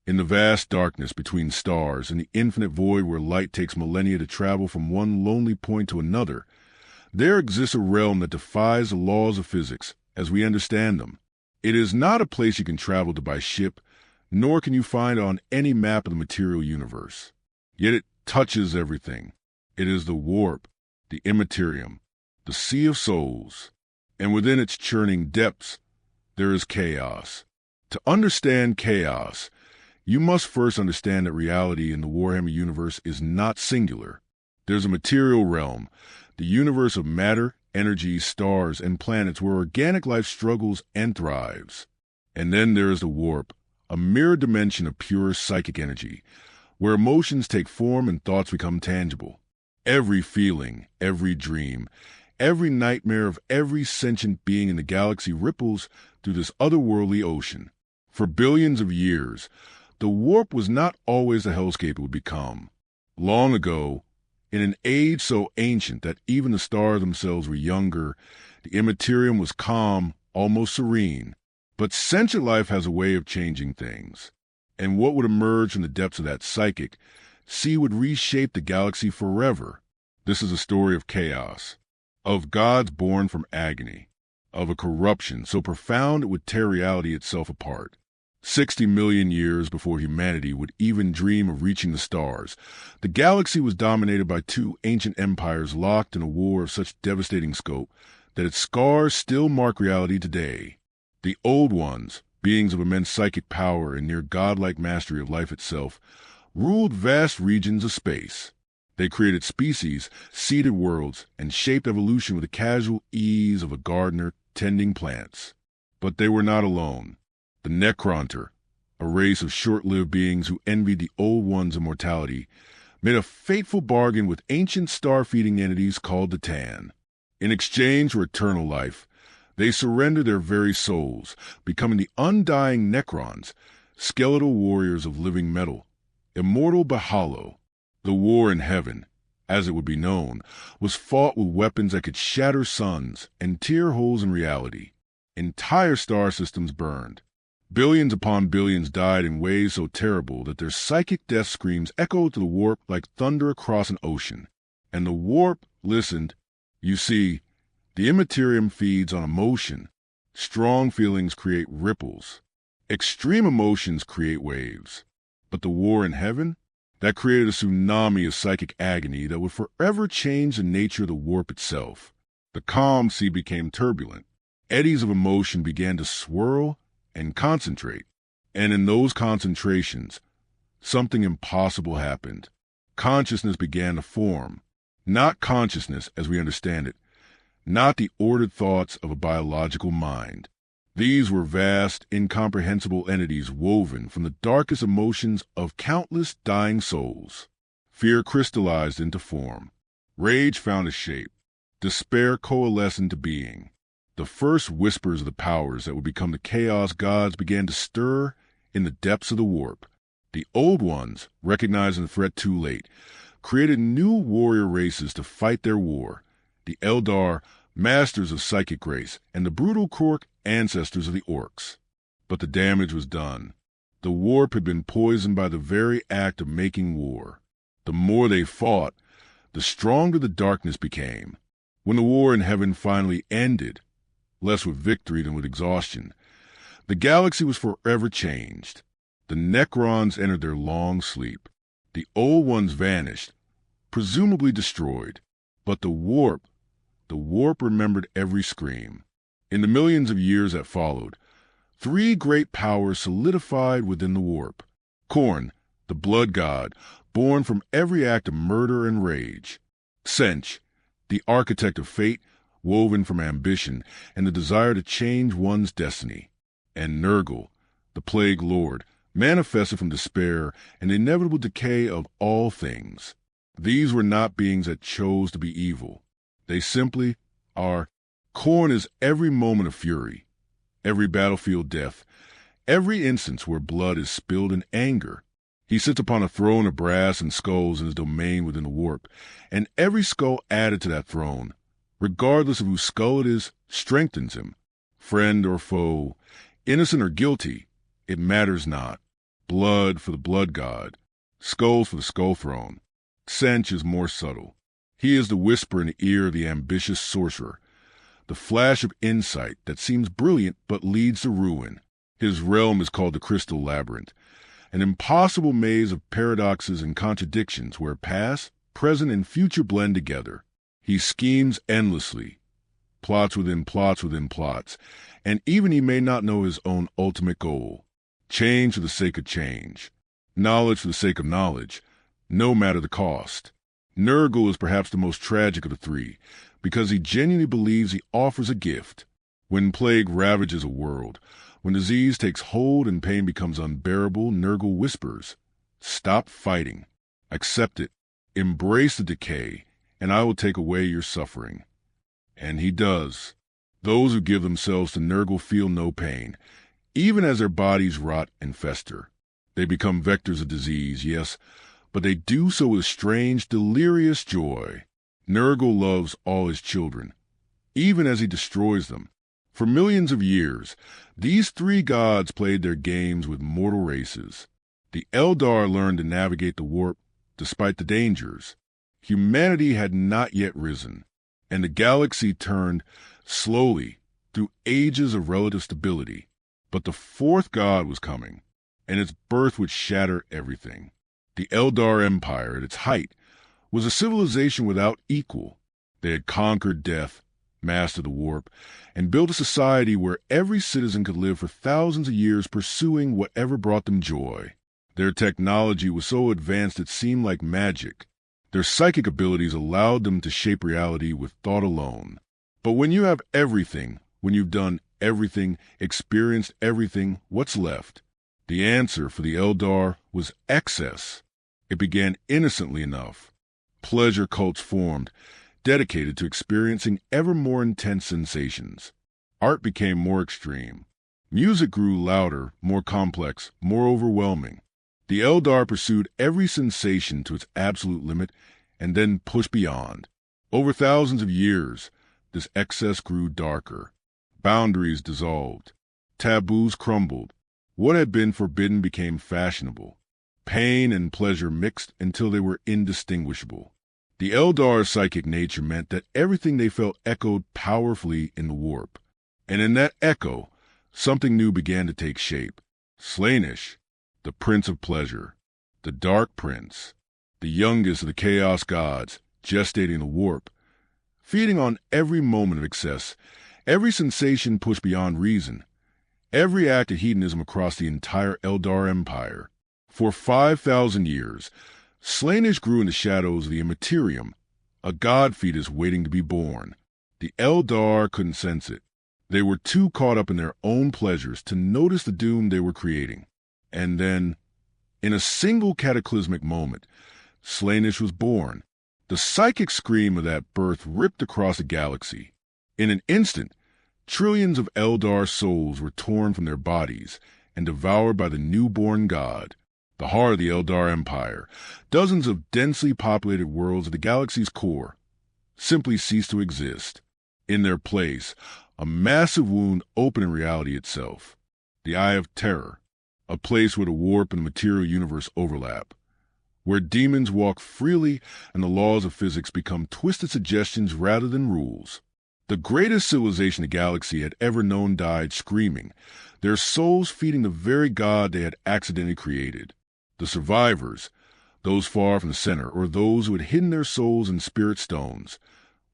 In the vast darkness between stars, in the infinite void where light takes millennia to travel from one lonely point to another, there exists a realm that defies the laws of physics as we understand them. It is not a place you can travel to by ship, nor can you find on any map of the material universe. Yet it touches everything. It is the warp, the immaterium, the sea of souls, and within its churning depths, there is chaos. To understand chaos, you must first understand that reality in the Warhammer universe is not singular. There's a material realm, the universe of matter, energy, stars, and planets where organic life struggles and thrives. And then there is the warp, a mirror dimension of pure psychic energy, where emotions take form and thoughts become tangible. Every feeling, every dream, every nightmare of every sentient being in the galaxy ripples through this otherworldly ocean. For billions of years, the warp was not always the hellscape it would become. Long ago, in an age so ancient that even the stars themselves were younger, the immaterium was calm, almost serene. But sentient life has a way of changing things, and what would emerge from the depths of that psychic sea would reshape the galaxy forever. This is a story of chaos, of gods born from agony, of a corruption so profound it would tear reality itself apart. 60 million years before humanity would even dream of reaching the stars, the galaxy was dominated by two ancient empires locked in a war of such devastating scope that its scars still mark reality today. The Old Ones, beings of immense psychic power and near godlike mastery of life itself, ruled vast regions of space. They created species, seeded worlds, and shaped evolution with the casual ease of a gardener tending plants. But they were not alone. The Necronter, a race of short-lived beings who envied the Old Ones' immortality, made a fateful bargain with ancient star-feeding entities called the Tan. In exchange for eternal life, they surrendered their very souls, becoming the undying Necrons, skeletal warriors of living metal, immortal but hollow. The war in heaven, as it would be known, was fought with weapons that could shatter suns and tear holes in reality. Entire star systems burned. Billions upon billions died in ways so terrible that their psychic death screams echoed to the warp like thunder across an ocean. And the warp listened. You see, the immaterium feeds on emotion. Strong feelings create ripples. Extreme emotions create waves. But the war in heaven? That created a tsunami of psychic agony that would forever change the nature of the warp itself. The calm sea became turbulent. Eddies of emotion began to swirl and concentrate. And in those concentrations, something impossible happened. Consciousness began to form. Not consciousness as we understand it. Not the ordered thoughts of a biological mind. These were vast, incomprehensible entities woven from the darkest emotions of countless dying souls. Fear crystallized into form. Rage found a shape. Despair coalesced into being. The first whispers of the powers that would become the chaos gods began to stir in the depths of the warp. The Old Ones, recognizing the threat too late, created new warrior races to fight their war. The Eldar, masters of psychic grace, and the brutal Krork, ancestors of the Orcs. But the damage was done. The warp had been poisoned by the very act of making war. The more they fought, the stronger the darkness became. When the war in heaven finally ended, less with victory than with exhaustion, the galaxy was forever changed. The Necrons entered their long sleep. The Old Ones vanished, presumably destroyed. But the warp remembered every scream. In the millions of years that followed, three great powers solidified within the warp. Khorne, the blood god, born from every act of murder and rage. Tzeentch, the architect of fate, woven from ambition and the desire to change one's destiny. And Nurgle, the plague lord, manifested from despair and the inevitable decay of all things. These were not beings that chose to be evil. They simply are. Khorne is every moment of fury, every battlefield death, every instance where blood is spilled in anger. He sits upon a throne of brass and skulls in his domain within the warp, and every skull added to that throne, regardless of whose skull it is, strengthens him. Friend or foe, innocent or guilty, it matters not. blood for the blood god, skulls for the skull throne. Tsench is more subtle. He is the whisper in the ear of the ambitious sorcerer, the flash of insight that seems brilliant but leads to ruin. His realm is called the Crystal Labyrinth, an impossible maze of paradoxes and contradictions where past, present, and future blend together. He schemes endlessly, plots within plots within plots, and even he may not know his own ultimate goal. Change for the sake of change, knowledge for the sake of knowledge, no matter the cost. Nurgle is perhaps the most tragic of the three, because he genuinely believes he offers a gift. When plague ravages a world, when disease takes hold and pain becomes unbearable, Nurgle whispers, "Stop fighting. Accept it. Embrace the decay, and I will take away your suffering." And he does. Those who give themselves to Nurgle feel no pain, even as their bodies rot and fester. They become vectors of disease, yes, but they do so with strange, delirious joy. Nurgle loves all his children, even as he destroys them. For millions of years, these three gods played their games with mortal races. The Eldar learned to navigate the warp despite the dangers. Humanity had not yet risen, and the galaxy turned slowly through ages of relative stability. But the fourth god was coming, and its birth would shatter everything. The Eldar Empire, at its height, was a civilization without equal. They had conquered death, mastered the warp, and built a society where every citizen could live for thousands of years pursuing whatever brought them joy. Their technology was so advanced it seemed like magic. Their psychic abilities allowed them to shape reality with thought alone. But when you have everything, when you've done everything, experienced everything, what's left? The answer for the Eldar was excess. It began innocently enough. Pleasure cults formed, dedicated to experiencing ever more intense sensations. Art became more extreme. Music grew louder, more complex, more overwhelming. The Eldar pursued every sensation to its absolute limit and then pushed beyond. Over thousands of years, this excess grew darker. Boundaries dissolved. Taboos crumbled. What had been forbidden became fashionable. Pain and pleasure mixed until they were indistinguishable. The Eldar's psychic nature meant that everything they felt echoed powerfully in the warp. And in that echo, something new began to take shape. Slaanesh, the Prince of Pleasure, the Dark Prince, the youngest of the Chaos Gods, gestating the warp, feeding on every moment of excess, every sensation pushed beyond reason, every act of hedonism across the entire Eldar Empire. For 5,000 years, Slaanesh grew in the shadows of the Immaterium, a god fetus waiting to be born. The Eldar couldn't sense it. They were too caught up in their own pleasures to notice the doom they were creating. And then, in a single cataclysmic moment, Slaanesh was born. The psychic scream of that birth ripped across the galaxy. In an instant, trillions of Eldar souls were torn from their bodies and devoured by the newborn god. The heart of the Eldar Empire, dozens of densely populated worlds at the galaxy's core, simply ceased to exist. In their place, a massive wound opened in reality itself. The Eye of Terror, a place where the warp and the material universe overlap, where demons walk freely and the laws of physics become twisted suggestions rather than rules. The greatest civilization the galaxy had ever known died screaming, their souls feeding the very god they had accidentally created. The survivors, those far from the center, or those who had hidden their souls in spirit stones,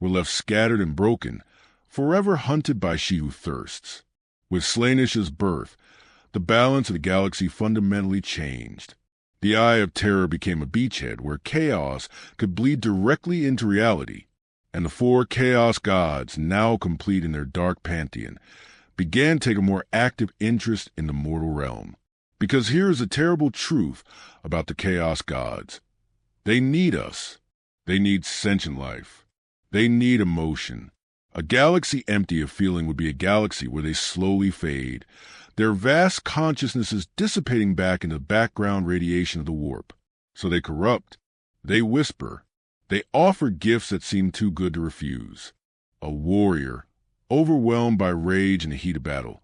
were left scattered and broken, forever hunted by she who thirsts. With Slaanesh's birth, the balance of the galaxy fundamentally changed. The Eye of Terror became a beachhead where chaos could bleed directly into reality, and the four chaos gods, now complete in their dark pantheon, began to take a more active interest in the mortal realm. Because here is a terrible truth about the chaos gods. They need us. They need sentient life. They need emotion. A galaxy empty of feeling would be a galaxy where they slowly fade, their vast consciousnesses dissipating back into the background radiation of the warp. So they corrupt. They whisper. They offer gifts that seem too good to refuse. A warrior, overwhelmed by rage in the heat of battle,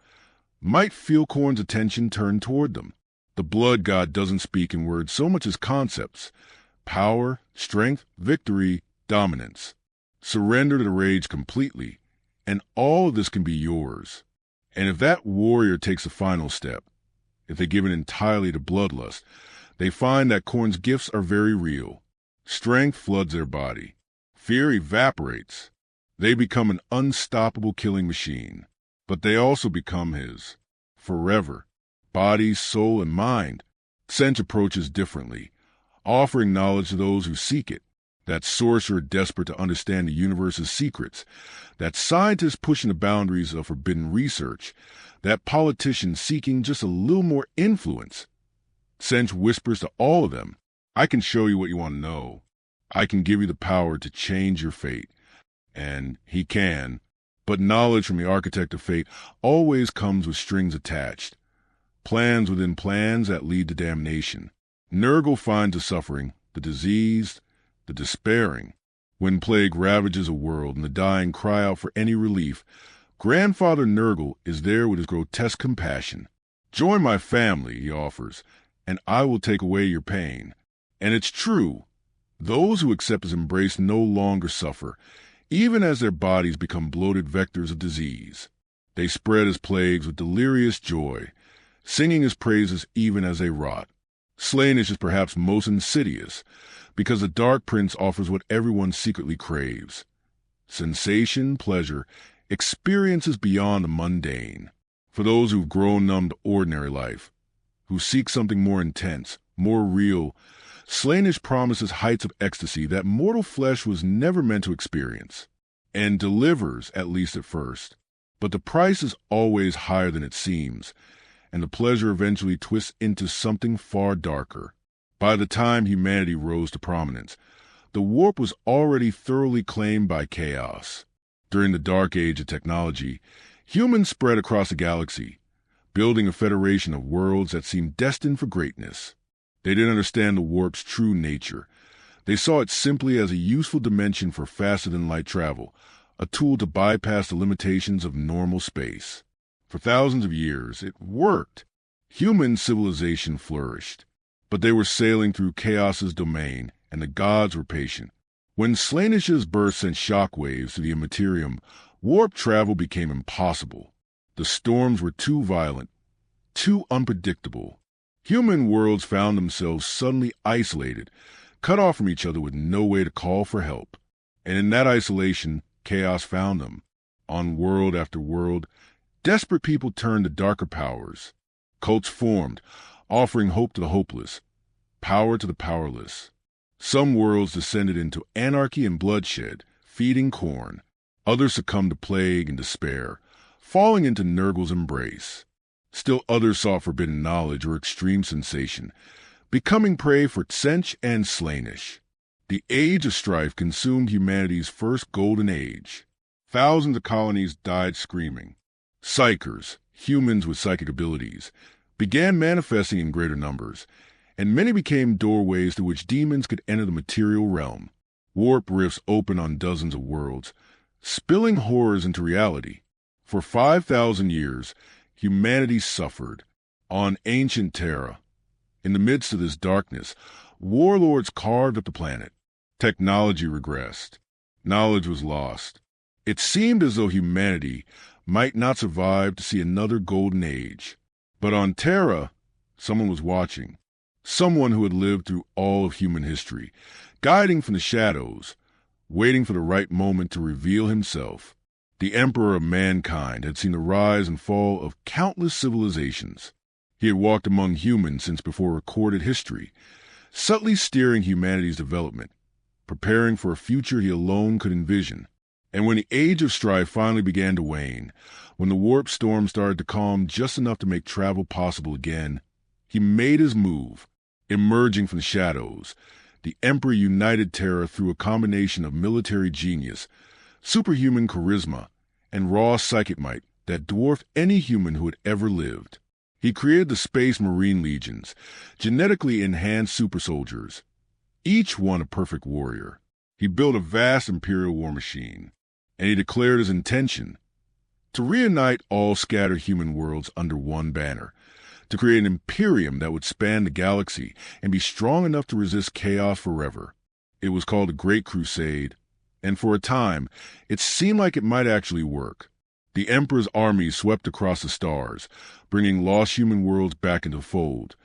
might feel Khorne's attention turned toward them. The blood god doesn't speak in words so much as concepts: power, strength, victory, dominance. Surrender to the rage completely, and all of this can be yours. And if that warrior takes the final step, if they give it entirely to bloodlust, they find that Khorne's gifts are very real. Strength floods their body. Fear evaporates. They become an unstoppable killing machine. But they also become his. Forever. Body, soul, and mind. Tsench approaches differently, offering knowledge to those who seek it. That sorcerer desperate to understand the universe's secrets. That scientist pushing the boundaries of forbidden research. That politician seeking just a little more influence. Tsench whispers to all of them, I can show you what you want to know. I can give you the power to change your fate. And he can. But knowledge from the architect of fate always comes with strings attached. Plans within plans that lead to damnation. Nurgle finds the suffering, the diseased, the despairing. When plague ravages a world and the dying cry out for any relief, Grandfather Nurgle is there with his grotesque compassion. Join my family, he offers, and I will take away your pain. And it's true. Those who accept his embrace no longer suffer, even as their bodies become bloated vectors of disease. They spread his plagues with delirious joy, singing his praises even as they rot. Slaanesh is perhaps most insidious, because the Dark Prince offers what everyone secretly craves. Sensation, pleasure, experiences beyond the mundane. For those who've grown numb to ordinary life, who seek something more intense, more real, Slaanesh promises heights of ecstasy that mortal flesh was never meant to experience, and delivers, at least at first. But the price is always higher than it seems, and the pleasure eventually twists into something far darker. By the time humanity rose to prominence, the warp was already thoroughly claimed by chaos. During the dark age of technology, humans spread across the galaxy, building a federation of worlds that seemed destined for greatness. They didn't understand the warp's true nature. They saw it simply as a useful dimension for faster-than-light travel, a tool to bypass the limitations of normal space. For thousands of years, it worked. Human civilization flourished. But they were sailing through chaos's domain, and the gods were patient. When Slaanesh's birth sent shockwaves to the Immaterium, warp travel became impossible. The storms were too violent, too unpredictable. Human worlds found themselves suddenly isolated, cut off from each other with no way to call for help. And in that isolation, chaos found them. On world after world, desperate people turned to darker powers. Cults formed, offering hope to the hopeless, power to the powerless. Some worlds descended into anarchy and bloodshed, feeding Khorne. Others succumbed to plague and despair, falling into Nurgle's embrace. Still others sought forbidden knowledge or extreme sensation, becoming prey for Tsench and Slaanesh. The Age of Strife consumed humanity's first golden age. Thousands of colonies died screaming. Psychers, humans with psychic abilities, began manifesting in greater numbers, and many became doorways through which demons could enter the material realm. Warp rifts open on dozens of worlds, spilling horrors into reality. For 5,000 years, humanity suffered. On ancient Terra, in the midst of this darkness, warlords carved up the planet. Technology regressed. Knowledge was lost. It seemed as though humanity might not survive to see another golden age. But on Terra, someone was watching. Someone who had lived through all of human history, guiding from the shadows, waiting for the right moment to reveal himself. The Emperor of mankind had seen the rise and fall of countless civilizations. He had walked among humans since before recorded history, subtly steering humanity's development, preparing for a future he alone could envision. And when the Age of Strife finally began to wane, when the warp storm started to calm just enough to make travel possible again, he made his move. Emerging from the shadows, the Emperor united Terra through a combination of military genius, superhuman charisma, and raw psychic might that dwarfed any human who had ever lived. He created the Space Marine Legions, genetically enhanced super soldiers, each one a perfect warrior. He built a vast imperial war machine, and he declared his intention to reunite all scattered human worlds under one banner, to create an imperium that would span the galaxy and be strong enough to resist chaos forever. It was called the Great Crusade, and for a time, it seemed like it might actually work. The Emperor's armies swept across the stars, bringing lost human worlds back into the fold,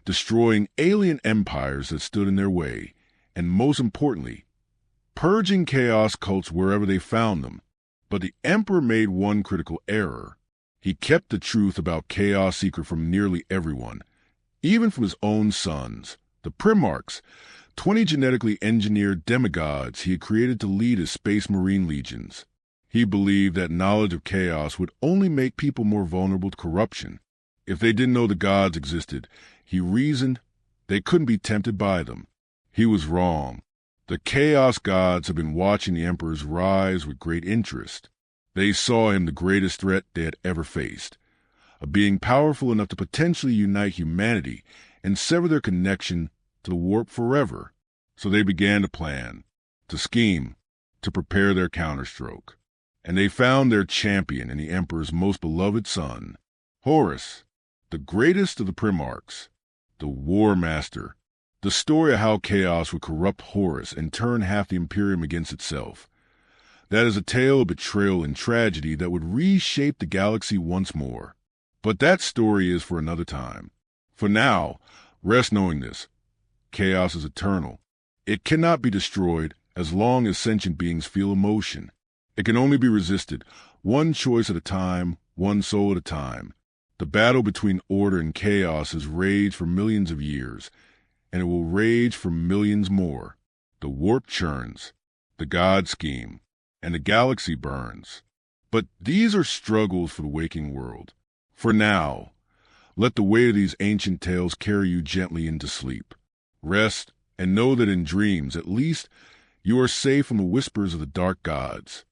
destroying alien empires that stood in their way, and most importantly, purging chaos cults wherever they found them. But the Emperor made one critical error. He kept the truth about chaos secret from nearly everyone, even from his own sons, the Primarchs, 20 genetically engineered demigods he had created to lead his space marine legions. He believed that knowledge of chaos would only make people more vulnerable to corruption. If they didn't know the gods existed, he reasoned, they couldn't be tempted by them. He was wrong. The chaos gods had been watching the Emperor's rise with great interest. They saw him the greatest threat they had ever faced, a being powerful enough to potentially unite humanity and sever their connection to the warp forever. So they began to plan, to scheme, to prepare their counterstroke. And they found their champion in the Emperor's most beloved son, Horus, the greatest of the Primarchs, the War Master. The story of how chaos would corrupt Horus and turn half the Imperium against itself. That is a tale of betrayal and tragedy that would reshape the galaxy once more. But that story is for another time. For now, rest knowing this. Chaos is eternal. It cannot be destroyed as long as sentient beings feel emotion. It can only be resisted, one choice at a time, one soul at a time. The battle between order and chaos has raged for millions of years, and it will rage for millions more. The warp churns, the god scheme, and the galaxy burns. But these are struggles for the waking world. For now, let the weight of these ancient tales carry you gently into sleep. Rest, and know that in dreams, at least, you are safe from the whispers of the dark gods.